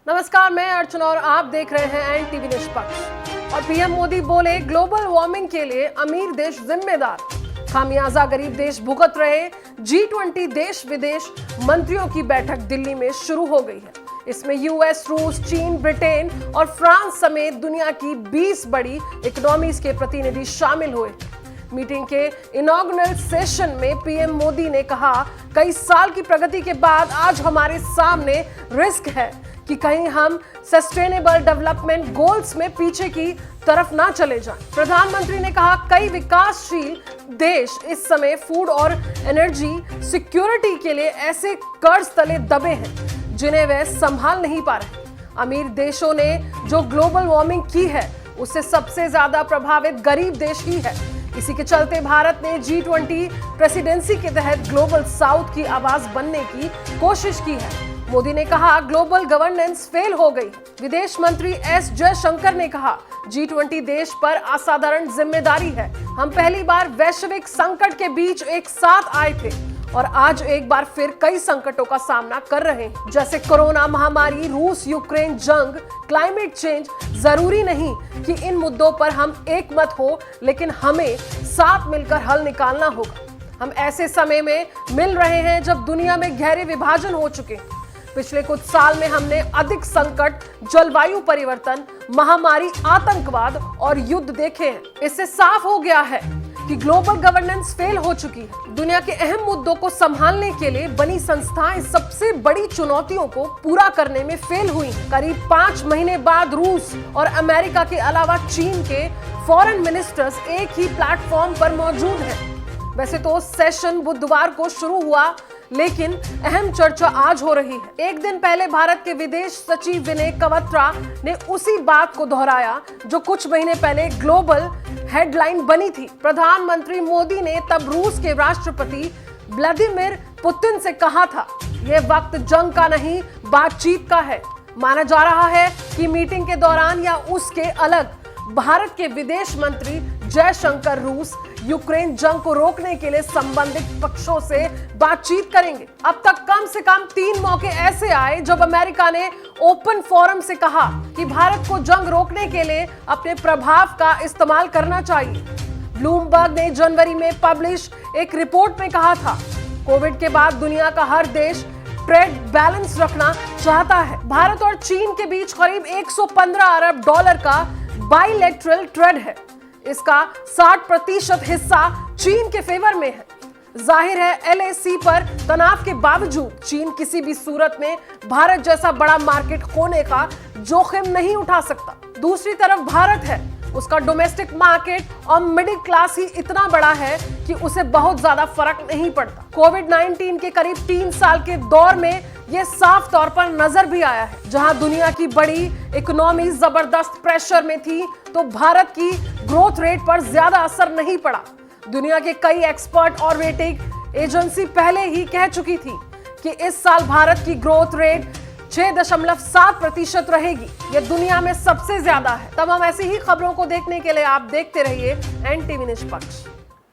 नमस्कार, मैं अर्चना और आप देख रहे हैं एनटीवी निष्पक्ष। और पीएम मोदी बोले ग्लोबल वार्मिंग के लिए अमीर देश जिम्मेदार, खामियाजा गरीब देश भुगत रहे। G20 देश विदेश मंत्रियों की बैठक दिल्ली में शुरू हो गई है। इसमें यूएस, रूस, चीन, ब्रिटेन और फ्रांस समेत दुनिया की 20 बड़ी इकोनॉमीज के प्रतिनिधि शामिल हुए। मीटिंग के इनॉग्रेशनल सेशन में पीएम मोदी ने कहा, कई साल की प्रगति के बाद आज हमारे सामने रिस्क है कि कहीं हम सस्टेनेबल डेवलपमेंट गोल्स में पीछे की तरफ ना चले जाएं। प्रधानमंत्री ने कहा, कई विकासशील देश इस समय फूड और एनर्जी सिक्योरिटी के लिए ऐसे कर्ज तले दबे हैं जिन्हें वे संभाल नहीं पा रहे। अमीर देशों ने जो ग्लोबल वार्मिंग की है उससे सबसे ज्यादा प्रभावित गरीब देश ही है। इसी के चलते भारत ने G20 प्रेसिडेंसी के तहत ग्लोबल साउथ की आवाज बनने की कोशिश की है। मोदी ने कहा, ग्लोबल गवर्नेंस फेल हो गई। विदेश मंत्री एस जयशंकर ने कहा, G20 देश पर असाधारण जिम्मेदारी है। हम पहली बार वैश्विक संकट के बीच एक साथ आए थे और आज एक बार फिर कई संकटों का सामना कर रहे हैं, जैसे कोरोना महामारी, रूस यूक्रेन जंग, क्लाइमेट चेंज। जरूरी नहीं कि इन मुद्दों पर हम एक मत हो, लेकिन हमें साथ मिलकर हल निकालना होगा। हम ऐसे समय में मिल रहे हैं जब दुनिया में गहरे विभाजन हो चुके हैं। पिछले कुछ साल में हमने अधिक संकट, जलवायु परिवर्तन, महामारी, आतंकवाद और युद्ध देखे हैं। इससे साफ हो गया है कि ग्लोबल गवर्नेंस फेल हो चुकी है। दुनिया के अहम मुद्दों को संभालने के लिए बनी संस्थाएं सबसे बड़ी चुनौतियों को पूरा करने में फेल हुई। करीब 5 महीने बाद रूस और अमेरिका के अलावा चीन के फॉरेन मिनिस्टर्स एक ही प्लेटफॉर्म पर मौजूद हैं। वैसे तो सेशन बुधवार को शुरू हुआ, लेकिन अहम चर्चा आज हो रही है। एक दिन पहले भारत के विदेश सचिव विनय क्वात्रा ने उसी बात को दोहराया जो कुछ महीने पहले ग्लोबल हेडलाइन बनी थी। प्रधानमंत्री मोदी ने तब रूस के राष्ट्रपति व्लादिमीर पुतिन से कहा था, यह वक्त जंग का नहीं, बातचीत का है। माना जा रहा है कि मीटिंग के दौरान या उसके अलग भारत के विदेश मंत्री जयशंकर रूस यूक्रेन जंग को रोकने के लिए संबंधित पक्षों से बातचीत करेंगे। अब तक कम से कम 3 मौके ऐसे आए जब अमेरिका ने ओपन फोरम से कहा कि भारत को जंग रोकने के लिए अपने प्रभाव का इस्तेमाल करना चाहिए। ब्लूमबर्ग ने जनवरी में पब्लिश एक रिपोर्ट में कहा था, कोविड के बाद दुनिया का हर देश ट्रेड बैलेंस रखना चाहता है। भारत और चीन के बीच करीब 115 अरब डॉलर का बाइलेटरल ट्रेड है। इसका 60% हिस्सा चीन के फेवर में है। जाहिर है LAC पर तनाव के बावजूद चीन किसी भी सूरत में भारत जैसा बड़ा मार्केट खोने का जोखिम नहीं उठा सकता। दूसरी तरफ भारत है, उसका डोमेस्टिक मार्केट और मिडिल क्लास ही इतना बड़ा है कि उसे बहुत ज्यादा फर्क नहीं पड़ता। कोविड-19 के करीब 3 साल के दौर में यह साफ तौर पर नजर भी आया है। जहां दुनिया की बड़ी इकोनॉमी जबरदस्त प्रेशर में थी, तो भारत की ग्रोथ रेट पर ज्यादा असर नहीं पड़ा। दुनिया के कई एक्सपर्ट और रेटिंग एजेंसी पहले ही कह चुकी थी कि इस साल भारत की ग्रोथ रेट 6.7% रहेगी। यह दुनिया में सबसे ज्यादा है। तमाम ऐसी ही खबरों को देखने के लिए आप देखते रहिए एनटीवी निष्पक्ष।